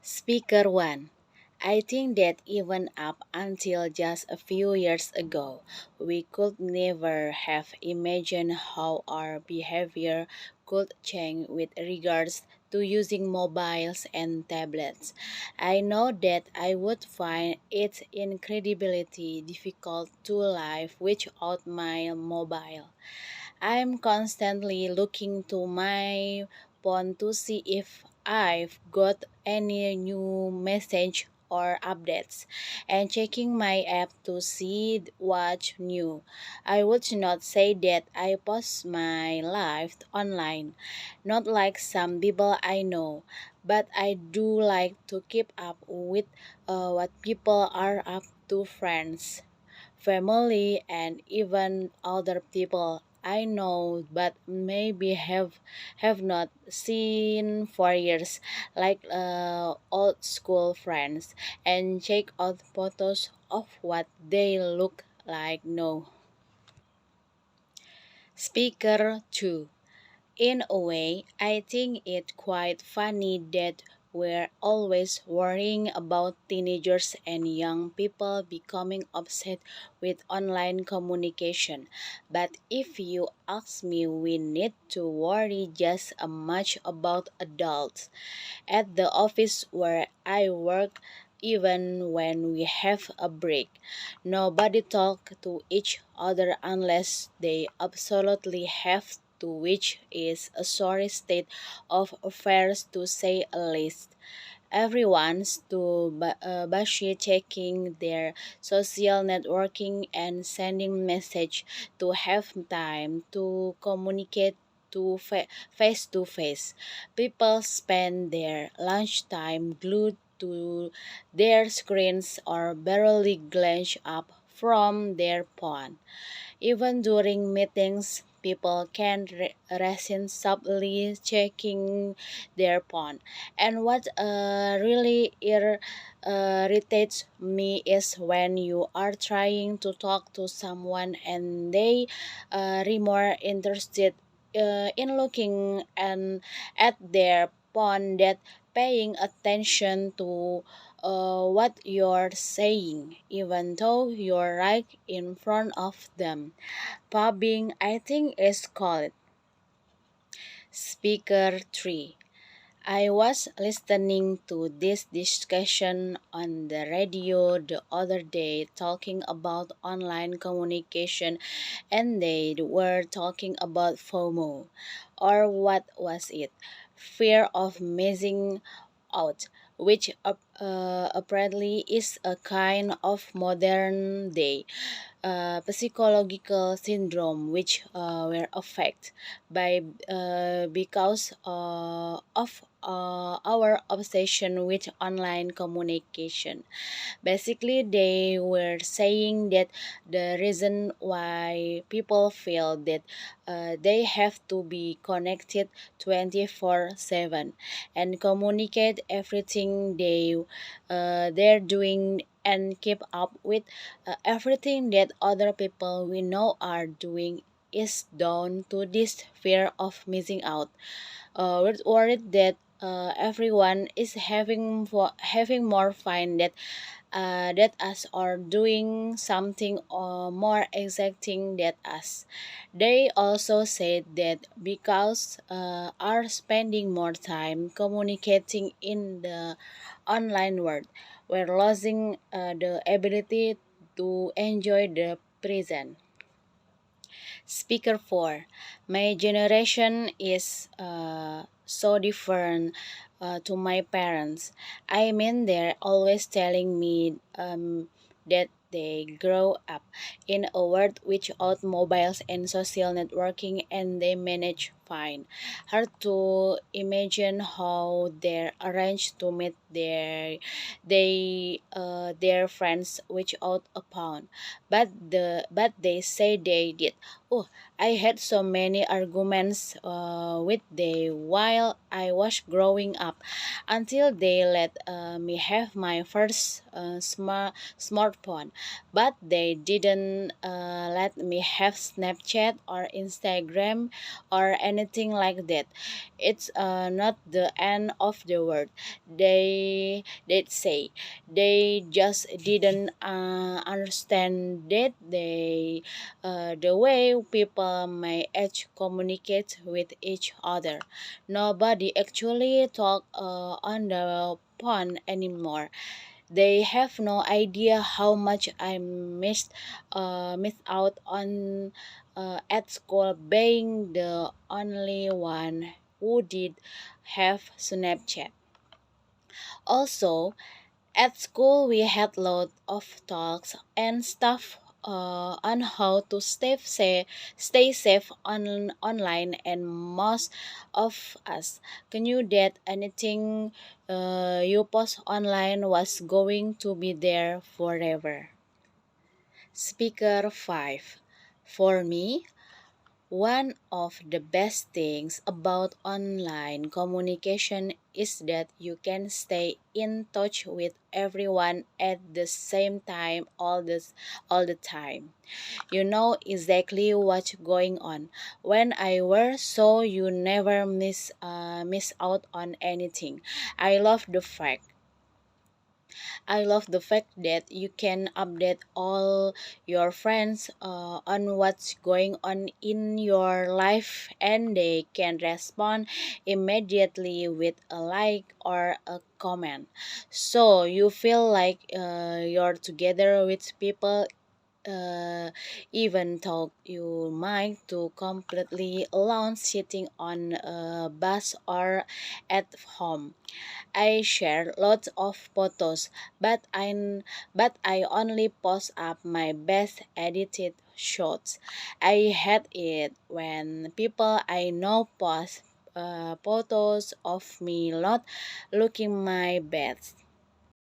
Speaker 1. I think that even up until just a few years ago, we could never have imagined how our behavior could change with regards to using mobiles and tablets. I know that I would find it incredibly difficult to live without my mobile. I'm constantly looking to my phone to see if I've got any new message or updates and checking my app to see what's new. I would not say that I post my life online, not like some people I know, but I do like to keep up with what people are up to, friends, family, and even other people I know but maybe have not seen for years, like old school friends, and check out photos of what they look like now. Speaker 2. In a way, I think it quite funny that we're always worrying about teenagers and young people becoming upset with online communication. But if you ask me, we need to worry just as much about adults. At the office where I work, even when we have a break, nobody talk to each other unless they absolutely have to, which is a sorry state of affairs to say the least. Everyone's too busy checking their social networking and sending message to have time to communicate face to face. People spend their lunchtime glued to their screens or barely glance up from their phone. Even during meetings, people can resent subtly checking their phone. And what really irritates me is when you are trying to talk to someone and they are more interested in looking and at their phone that paying attention to what you're saying, even though you're right in front of them. Pubbing, I think, is called. Speaker 3. I was listening to this discussion on the radio the other day talking about online communication, and they were talking about FOMO. Or what was it? Fear of missing out, which apparently is a kind of modern day psychological syndrome which were affected by because of our obsession with online communication. Basically, they were saying that the reason why people feel that they have to be connected 24/7 and communicate everything they're doing and keep up with everything that other people we know are doing is down to this fear of missing out. We're worried that everyone is having more fun that us or doing something more exacting than us. They also said that because are spending more time communicating in the online world, we're losing the ability to enjoy the present. Speaker 4. My generation is so different to my parents. I mean, they're always telling me that they grow up in a world without mobiles and social networking and they manage fine. Hard to imagine how they're arranged to meet their friends without a phone. But they say they did. Oh, I had so many arguments with them while I was growing up until they let me have my first smartphone. But they didn't let me have Snapchat or Instagram or anything like that. It's not the end of the world. They say they just didn't understand that the way people my age communicate with each other. Nobody actually talk on the phone anymore. They have no idea how much I missed out on at school being the only one who did have Snapchat. Also, at school we had lots of talks and stuff on how to stay safe online, and most of us knew that anything you post online was going to be there forever. Speaker 5. For me, one of the best things about online communication is that you can stay in touch with everyone at the same time all the time. You know exactly what's going on when I wear, so you never miss out on anything. I love the fact I love the fact that you can update all your friends on what's going on in your life, and they can respond immediately with a like or a comment. So you feel like you're together with people, uh, even though you might to completely alone sitting on a bus or at home. I share lots of photos, but I only post up my best edited shots. I hate it when people I know post photos of me not looking my best.